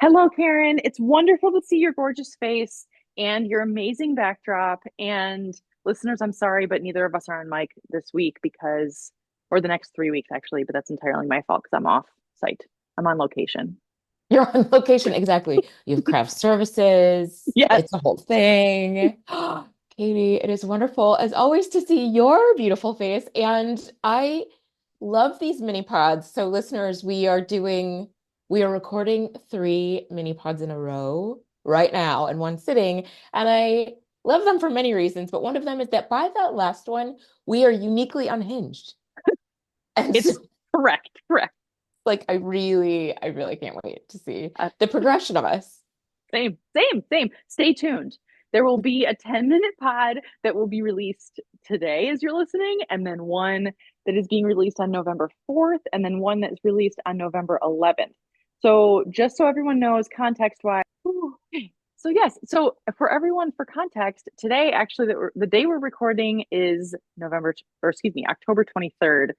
Hello, Karen. It's wonderful to see your gorgeous face and your amazing backdrop. And listeners, I'm sorry, but neither of us are on mic this week or the next 3 weeks, actually, but that's entirely my fault because I'm off site. I'm on location. You're on location, exactly. You have craft services. Yes. It's a whole thing. Katie, it is wonderful as always to see your beautiful face. And I love these mini pods. So, listeners, we are recording three mini pods in a row right now in one sitting. And I love them for many reasons. But one of them is that by that last one, we are uniquely unhinged. And so It's correct. Correct. like I really can't wait to see Uh, the progression of us. same. Stay tuned. There will be a 10-minute pod that will be released today as you're listening, and then one that is being released on November 4th, and then one that's released on November 11th. So, just so everyone knows context wise. So, yes. So, for everyone, for context, today, actually, the day we're recording is October 23rd.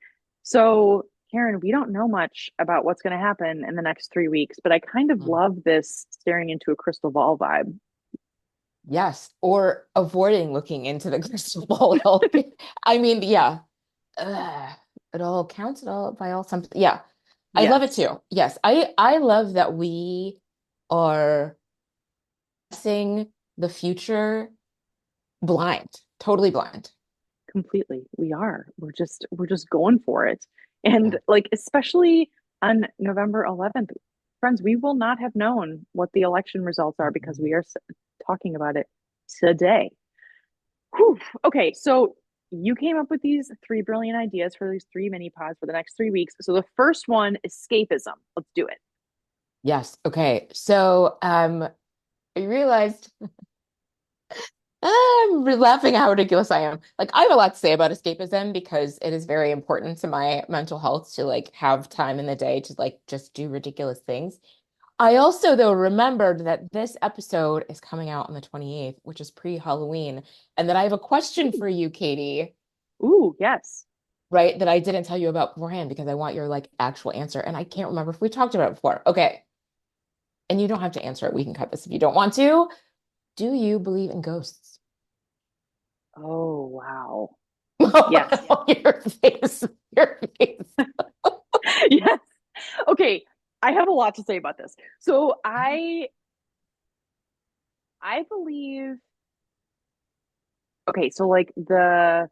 So, Karen, we don't know much about what's going to happen in the next 3 weeks, but I kind of Mm. love this staring into a crystal ball vibe. Yes, or avoiding looking into the crystal ball. I mean, yeah, Ugh, it all counts. It all by all something. Yeah, I love it Yes, too. Yes, I love that we are seeing the future blind, totally blind. completely. We're just going for it. And Yeah. like especially on November 11th, friends, we will not have known what the election results are because we are talking about it today. Whew. Okay, so you came up with these three brilliant ideas for these three mini pods for the next 3 weeks. So the first one, escapism. Let's do it. Yes. Okay. So, I realized laughing at how ridiculous I am. Like, I have a lot to say about escapism because it is very important to my mental health to like have time in the day to like just do ridiculous things. I also, though, remembered that this episode is coming out on the 28th, which is pre-Halloween, and that I have a question for you, Katie, Ooh, yes. right? That I didn't tell you about beforehand because I want your like actual answer. And I can't remember if we talked about it before. Okay. And you don't have to answer it. We can cut this if you don't want to. Do you believe in ghosts? Oh, wow. Yes. Your face. Your face. Yes. Okay, I have a lot to say about this. So I believe okay, so like the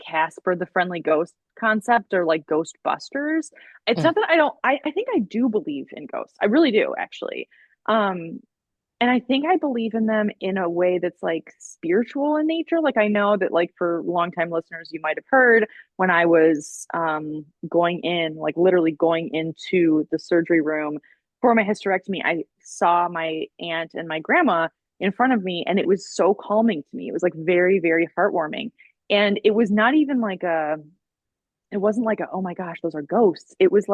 Casper the Friendly Ghost concept or like Ghostbusters. It's Mm, not that I don't I think I do believe in ghosts. I really do actually. Um and I think I believe in them in a way that's like spiritual in nature. Like I know that like for longtime listeners, you might have heard when I was going in, like literally going into the surgery room for my hysterectomy, I saw my aunt and my grandma in front of me, and it was so calming to me. It was like very, very heartwarming. And it was not even like it wasn't like a, oh my gosh, those are ghosts. It was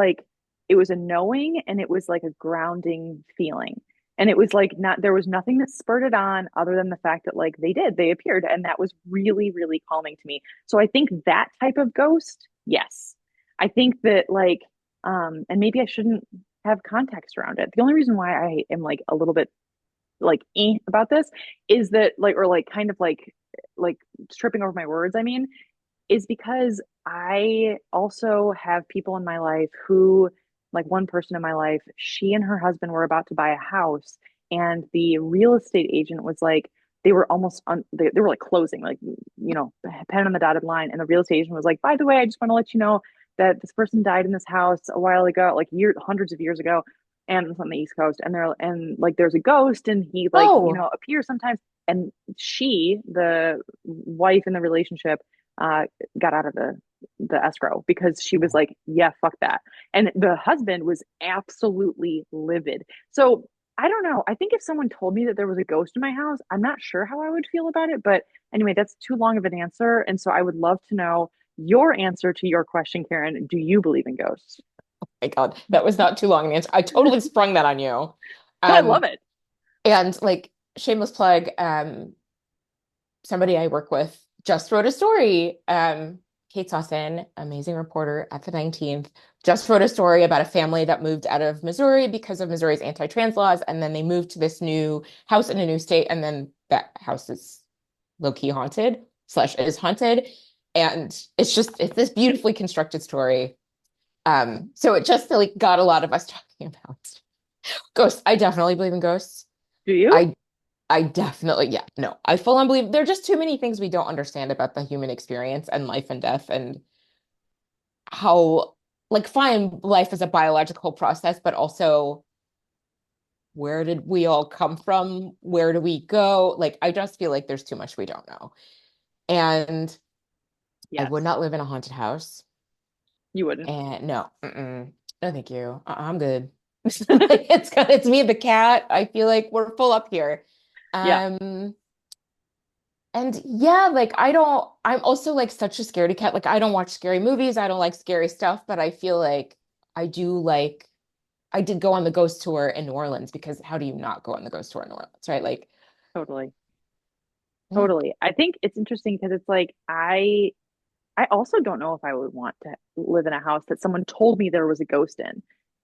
a knowing and it was like a grounding feeling. And it was like not, there was nothing that spurred it on other than the fact that like they appeared. And that was really, really calming to me. So I think that type of ghost, yes. I think that and maybe I shouldn't have context around it. The only reason why I am like a little bit like about this is that like, or like kind of like tripping over my words, I mean, is because I also have people in my life who, like one person in my life, she and her husband were about to buy a house, and the real estate agent was like, they were they were like closing, like, pen on the dotted line. And the real estate agent was like, by the way, I just want to let you know that this person died in this house a while ago, like hundreds of years ago, and it's on the East Coast. And like, there's a ghost, and he like, Oh, appears sometimes. And she, the wife in the relationship, uh, got out of the escrow because she was like, yeah, fuck that. And the husband was absolutely livid. So I don't know. I think if someone told me that there was a ghost in my house, I'm not sure how I would feel about it. But anyway, that's too long of an answer. And so I would love to know your answer to your question, Karen. Do you believe in ghosts? my God. That was not too long an answer. I totally sprung that on you. I love Um, it. and like shameless plug, somebody I work with just wrote a story. Kate Sawson, amazing reporter at the 19th, just wrote a story about a family that moved out of Missouri because of Missouri's anti-trans laws, and then they moved to this new house in a new state, and then that house is low-key haunted slash is haunted. And it's this beautifully constructed story. So it just like got a lot of us talking about ghosts. I definitely believe in ghosts. Do you? I I definitely, yeah, no, I full on believe there are just too many things we don't understand about the human experience and life and death and how, like, fine, life is a biological process, but also where did we all come from? Where do we go? Like, I just feel like there's too much we don't know. And I would Yes, not live in a haunted house. you wouldn't. And no, no, thank you. I'm good. It's me and the cat. I feel like we're full up here. Yeah, Um, And yeah, like I'm also like such a scaredy cat. Like I don't watch scary movies. I don't like scary stuff, but I feel like I do like I did go on the ghost tour in New Orleans because how do you not go on the ghost tour in New Orleans, right? Like, totally. yeah. Totally. I think it's interesting because it's like I also don't know if I would want to live in a house that someone told me there was a ghost in.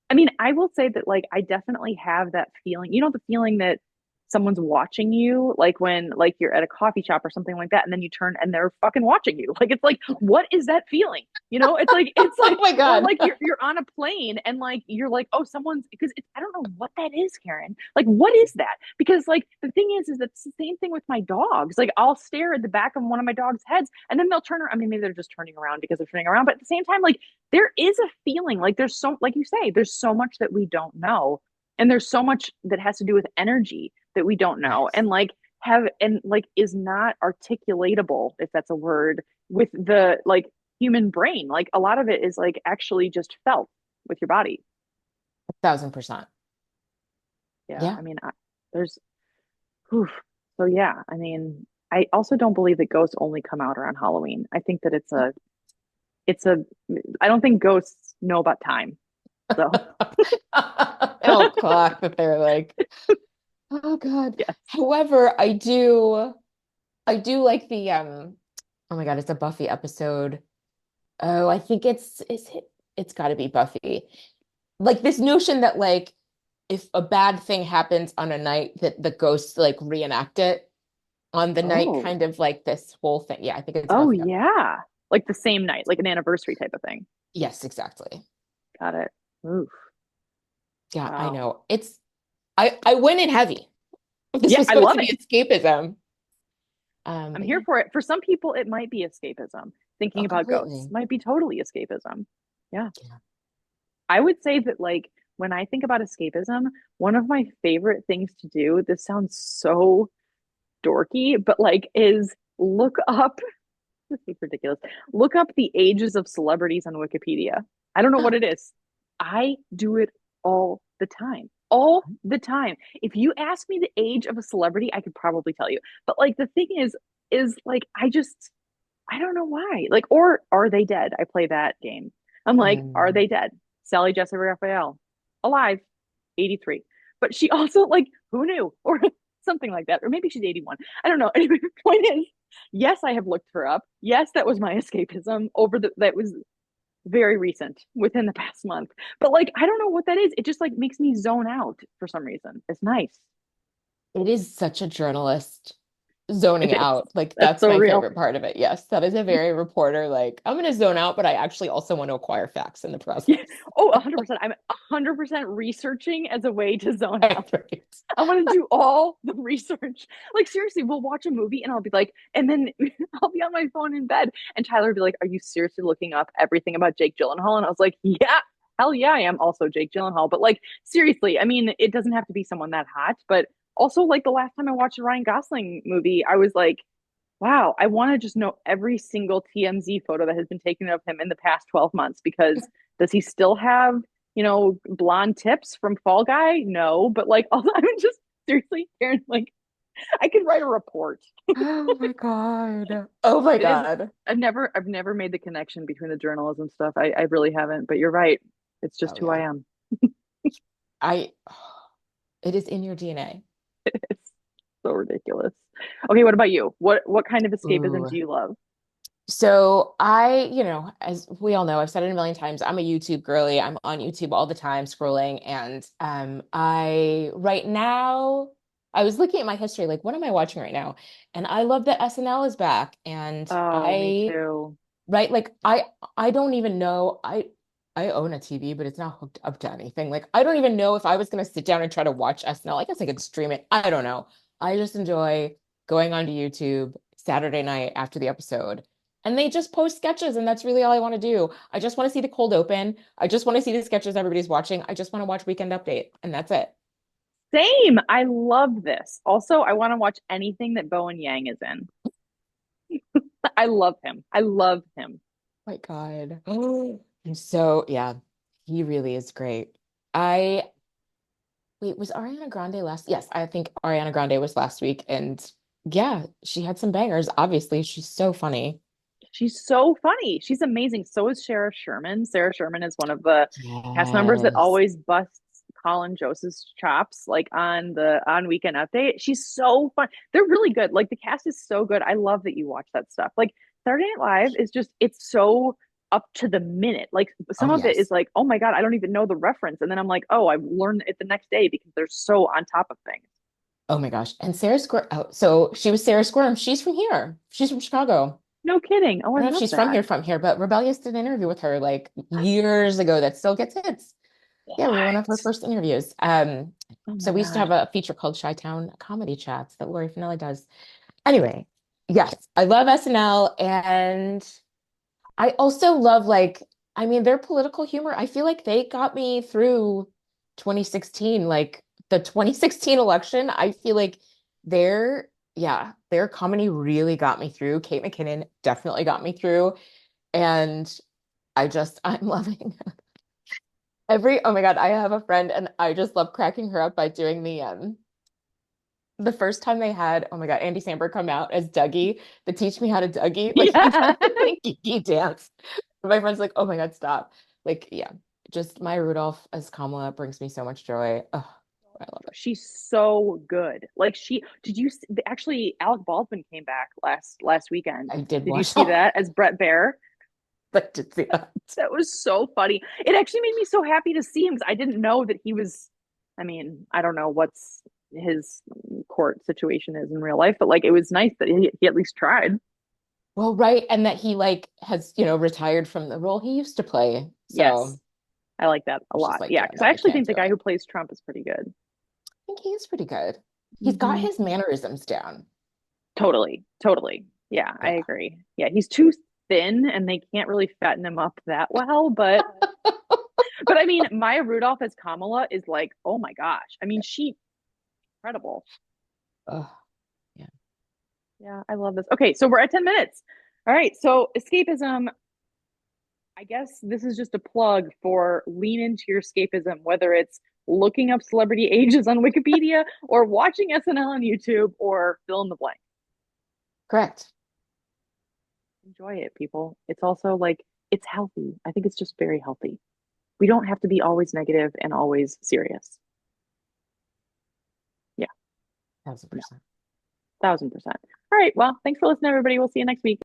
I mean, I will say that like I definitely have that feeling. You know, the feeling that someone's watching you, like when like you're at a coffee shop or something like that, and then you turn and they're fucking watching you. Like it's like, what is that feeling? You know, it's Oh like, my or God. like you're on a plane and like you're like, oh, someone's because it's I don't know what that is, Karen. Like, what is that? Because like the thing is that's the same thing with my dogs. Like I'll stare at the back of one of my dog's heads and then they'll turn around. I mean, maybe they're just turning around because they're turning around, but at the same time, like there is a feeling like there's so like you say, there's so much that we don't know. And there's so much that has to do with energy that we don't know. Yes. And like have and like is not articulatable, if that's a word, with the like human brain. Like a lot of it is like actually just felt with your body. 1,000%. Yeah. Yeah. I mean, there's Oof. So yeah, I mean, I also don't believe that ghosts only come out around Halloween. I think that it's a I don't think ghosts know about time. So Oh, clock that they're like, oh God. yes. However, I do like the oh my God, it's a Buffy episode. Oh, I think it's got to be Buffy. Like this notion that like if a bad thing happens on a night that the ghosts like reenact it on the night, Oh. kind of like this whole thing. Yeah, I think it's a Oh Buffy episode. yeah. Like the same night, like an anniversary type of thing. Yes, exactly. Got it. Oof. Yeah, I Wow. know. I went in heavy. This Yeah, was I supposed love to be it. escapism. I'm But here yeah, for it. For some people, it might be escapism. Thinking oh, about ghosts completely. might be totally escapism. Yeah. Yeah. I would say that like when I think about escapism, one of my favorite things to do, this sounds so dorky, but like is look up this is ridiculous. Look up the ages of celebrities on Wikipedia. I don't know what it is. I do it all the time. All the time. If you ask me the age of a celebrity, I could probably tell you. But like the thing is like I don't know why. Like, or are they dead? I play that game. I'm like, are Mm. they dead? Sally Jessica Raphael, alive, 83. But she also, like, who knew? Or something like that. Or maybe she's 81. I don't know. Anyway, the point is, yes, I have looked her up. Yes, that was my escapism that was very recent within the past month. But like, I don't know what that is. It just like makes me zone out for some reason. It's nice. It is such a journalist It zoning is. out. Like That's that's so my real. favorite part of it. Yes, that is a very reporter. Like I'm gonna zone out, but I actually also want to acquire facts in the Yeah. process. Oh, 100%. I'm 100% researching as a way to zone Right, out. right. I want to do all the research. Like seriously, we'll watch a movie and I'll be like, and then I'll be on my phone in bed, and Tyler will be like, "Are you seriously looking up everything about Jake Gyllenhaal?" And I was like, "Yeah, hell yeah, I am." Also Jake Gyllenhaal, but like seriously, I mean, it doesn't have to be someone that hot, but also like the last time I watched a Ryan Gosling movie, I was like, "Wow, I want to just know every single TMZ photo that has been taken of him in the past 12 months because does he still have?" Blonde tips from Fall Guy? No, but like, also, I'm just seriously, Karen, like, I could write a report. Oh my God. Oh my It is. God. I've never made the connection between the journalism stuff. I really haven't. But you're right. It's just Oh who I yeah. am. I it is in your DNA. It's so ridiculous. Okay, what about you? What kind of escapism Ooh. do you love? So as we all know, I've said it a million times, I'm a YouTube girly. I'm on YouTube all the time scrolling. And I right now I was looking at my history, like what am I watching right now? And I love that SNL is back. And Oh, me too. right, like I don't even know. I own a TV, but it's not hooked up to anything. Like I don't even know if I was gonna sit down and try to watch SNL. I guess I could stream it. I don't know. I just enjoy going onto YouTube Saturday night after the episode and they just post sketches, and that's really all I want to do. I just want to see the cold open. I just want to see the sketches everybody's watching. I just want to watch Weekend Update, and that's it. Same. I love this. Also, I want to watch anything that Bowen Yang is in. I love him. I love him. My God. And so, yeah, he really is great. I Wait, was Ariana Grande last? Yes, I think Ariana Grande was last week, and yeah, she had some bangers. Obviously, she's so funny. She's so funny. She's amazing. So is Sarah Sherman. Sarah Sherman is one of the cast members that Yes. always busts Colin Joseph's chops, like on Weekend Update. She's so fun. They're really good. Like the cast is so good. I love that you watch that stuff. Like Saturday Night Live is just it's so up to the minute. Like Oh some of it is yes. like, oh my God, I don't even know the reference. And then I'm like, oh, I learned it the next day because they're so on top of things. Oh my gosh. And Sarah Squirm. Oh, so she was Sarah Squirm. She's from here. She's from Chicago. No kidding. Oh, I I don't know if love she's that. from here, but Rebellious did an interview with her like years ago that still gets hits. Yeah, we were one of her What? first interviews. Oh So my we used to God. have a feature called Chi-Town Comedy Chats that Lori Finelli does. Anyway, yes, I love SNL and I also love I mean, their political humor. I feel like they got me through 2016, like the 2016 election. I feel like their comedy really got me through. Kate McKinnon definitely got me through. And I'm loving oh my God, I have a friend and I just love cracking her up by doing the first time they had, oh my God, Andy Samberg come out as Dougie, the Teach Me How to Dougie. Like he does Yeah. this like geeky dance. My friend's like, oh my God, stop. Like, yeah, just Maya Rudolph as Kamala brings me so much joy. Oh, I love it. She's so good. Like she did you actually Alec Baldwin came back last weekend. I did Did you watch see that as Brett Baer? I did see that. That was so funny. It actually made me so happy to see him because I didn't know that he was I mean, I don't know what's his court situation is in real life, but like it was nice that he at least tried. Well, right. And that he has, retired from the role he used to play. Yes. So I like that a it's just lot. like, Yeah, yeah, because no, I I actually can't think do the guy it. who plays Trump is pretty good. I think he is pretty good. He's got Hmm. his mannerisms down. Totally. Totally. Yeah, I Yeah. agree. Yeah, he's too thin and they can't really fatten him up that well, but I mean, Maya Rudolph as Kamala is like, oh my gosh. I mean, she incredible. Oh, yeah. Yeah, I love this. Okay, so we're at 10 minutes. All right, so escapism, I guess this is just a plug for lean into your escapism, whether it's looking up celebrity ages on Wikipedia or watching SNL on YouTube or fill in the blank. Correct. Enjoy it, people. It's also like it's healthy. I think it's just very healthy. We don't have to be always negative and always serious. Yeah, no, 1000%. 1000%. All right. Well, thanks for listening, everybody. We'll see you next week.